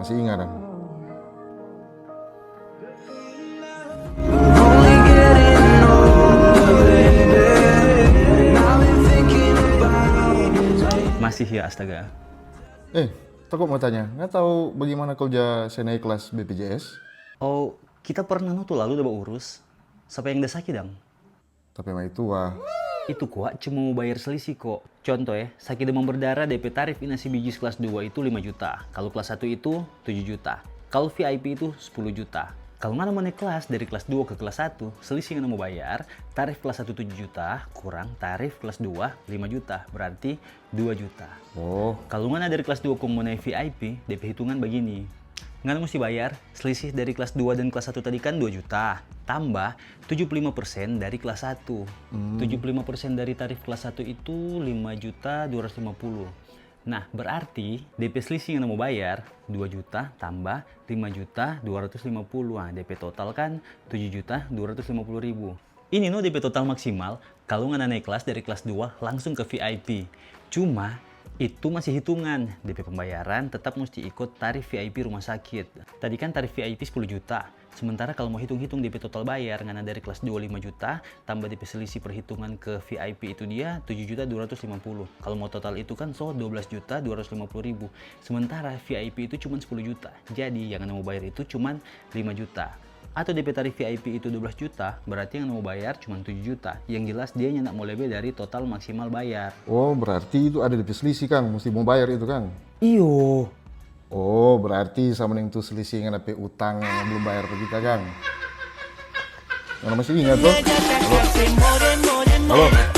Masih ingat kan? Masih ya, astaga. Aku mau tanya, nggak tahu bagaimana kerja saya naik kelas BPJS? Oh, kita pernah tuh lalu udah urus. Siapa yang desaki dong? Tapi mah itu Itu kok cuma mau bayar selisih kok. Contoh ya, sakit demam berdarah DP tarif inasi bijis kelas 2 itu 5 juta. Kalau kelas 1 itu 7 juta. Kalau VIP itu 10 juta. Kalau nggak mau naik kelas dari kelas 2 ke kelas 1, selisih yang mau bayar, tarif kelas 1 7 juta kurang tarif kelas 2 5 juta. Berarti 2 juta. Oh, Kalau nggak dari kelas 2 mau naik VIP, DP hitungan begini. Nggak mesti bayar, selisih dari kelas 2 dan kelas 1 tadi kan 2 juta. Tambah 75% dari kelas 1. 75% dari tarif kelas 1 itu 5 juta 250. Nah, berarti DP selisih yang mau bayar 2 juta tambah 5 juta 250. Nah, DP total kan 7 juta 250 ribu. Ini DP total maksimal kalau nggak naik kelas dari kelas 2 langsung ke VIP. Cuma itu masih hitungan, DP pembayaran tetap mesti ikut tarif VIP rumah sakit. Tadi kan tarif VIP 10 juta, sementara kalau mau hitung-hitung DP total bayar, ngana dari kelas 2 5 juta, tambah DP selisih perhitungan ke VIP itu dia 7 juta 250. Kalau mau total itu kan 12 juta 250 ribu, sementara VIP itu cuma 10 juta, jadi yang mau bayar itu cuma 5 juta. Atau DP tarif VIP itu 12 juta, berarti yang mau bayar cuma 7 juta. Yang jelas dia nggak mau lebih dari total maksimal bayar. oh berarti itu ada di selisih Kang, mesti mau bayar itu Kang. Iyo. Oh, berarti sama yang tuh selisih yang ada utang yang belum bayar ke kita Kang. Yang masih ingat tuh? Halo? Halo?